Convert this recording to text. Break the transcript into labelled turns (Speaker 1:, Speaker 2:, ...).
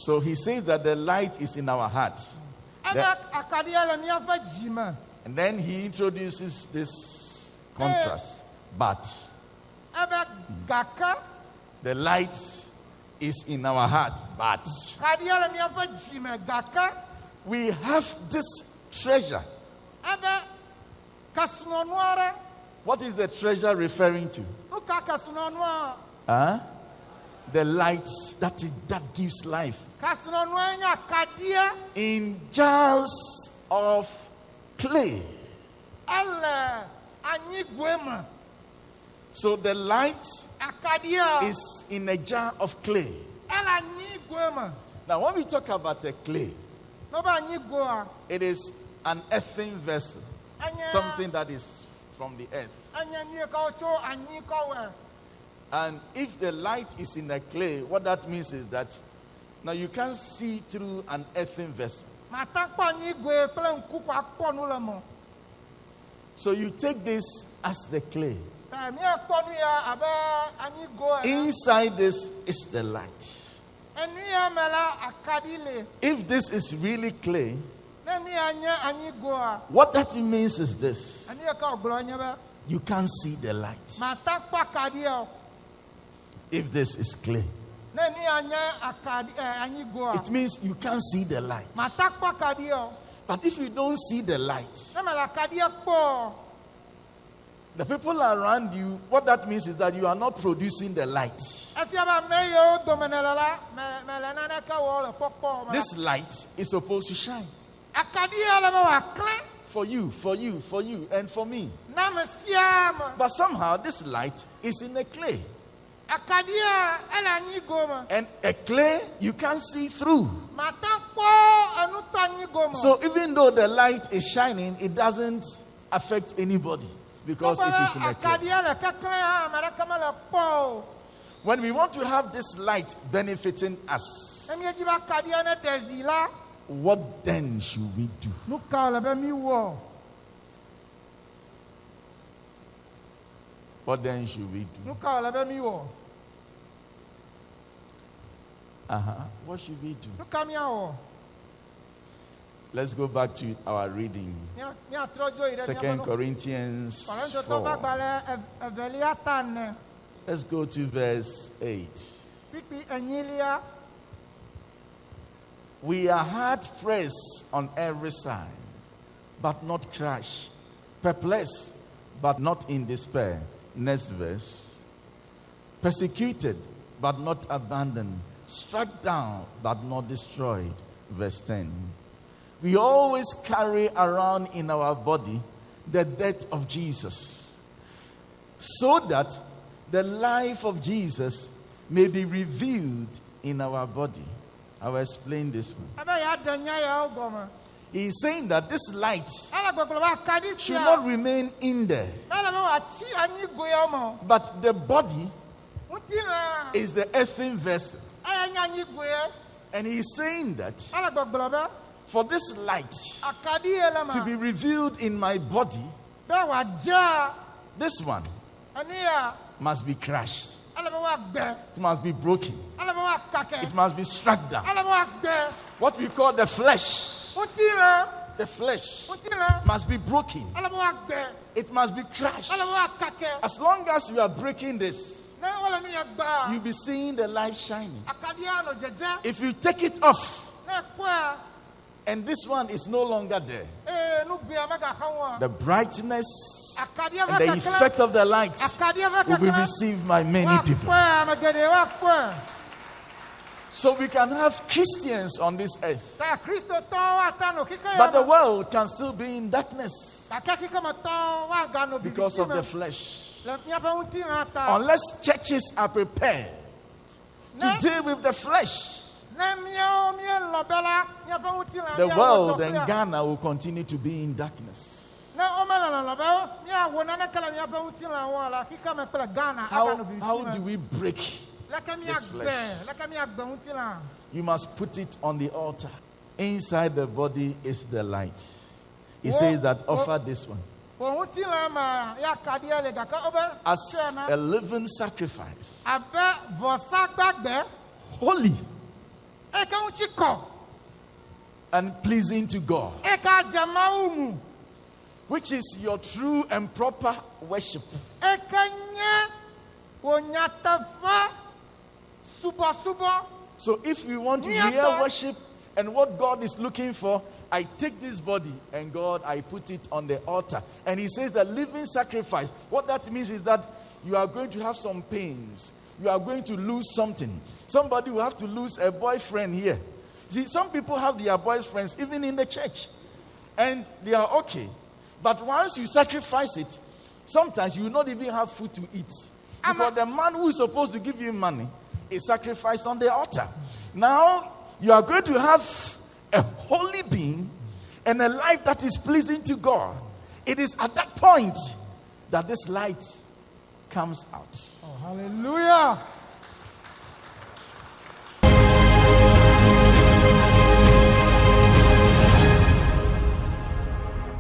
Speaker 1: So he says that the light is in our heart. And then he introduces this contrast. But the light is in our heart. But we have this treasure. What is the treasure referring to? The light that gives life. In jars of clay. So the light is in a jar of clay. Now when we talk about a clay, it is an earthen vessel. Something that is from the earth. And if the light is in a clay, what that means is that now you can't see through an earthen vessel. So you take this as the clay. Inside this is the light. If this is really clay, what that means is this: you can't see the light. If this is clay, it means you can't see the light. But if you don't see the light, the people around you, what that means is that you are not producing the light. This light is supposed to shine. For you, and for me. But somehow this light is in a clay. And a clay you can't see through. So even though the light is shining, it doesn't affect anybody because it is in a clay. When we want to have this light benefiting us, what then should we do? What then should we do? What should we do? Let's go back to our reading. 2 Corinthians 4. Let's go to verse 8. We are hard pressed on every side, but not crushed. Perplexed, but not in despair. Next verse. Persecuted, but not abandoned. Struck down, but not destroyed. Verse 10. We always carry around in our body the death of Jesus, so that the life of Jesus may be revealed in our body. I will explain this one. He's saying that this light should not remain in there. But the body is the earthen vessel. And he's saying that for this light to be revealed in my body, this one must be crushed. It must be broken. It must be struck down. What we call the flesh. The flesh must be broken. It must be crushed. As long as you are breaking this, you'll be seeing the light shining. If you take it off, and this one is no longer there, the brightness and the effect of the light will be received by many people. So we can have Christians on this earth, but the world can still be in darkness because of the flesh. Unless churches are prepared to deal with the flesh, the world and Ghana will continue to be in darkness. How do we break this flesh? You must put it on the altar. Inside the body is the light. He says that offer this one as a living sacrifice, holy and pleasing to God, which is your true and proper worship. So if we want real worship and what God is looking for, I take this body and God, I put it on the altar. And he says the living sacrifice. What that means is that you are going to have some pains. You are going to lose something. Somebody will have to lose a boyfriend here. See, some people have their boyfriends even in the church. And they are okay. But once you sacrifice it, sometimes you will not even have food to eat. Because the man who is supposed to give you money is sacrificed on the altar. Now, you are going to have a holy being and a life that is pleasing to God. It is at that point that this light comes out.
Speaker 2: Oh, hallelujah.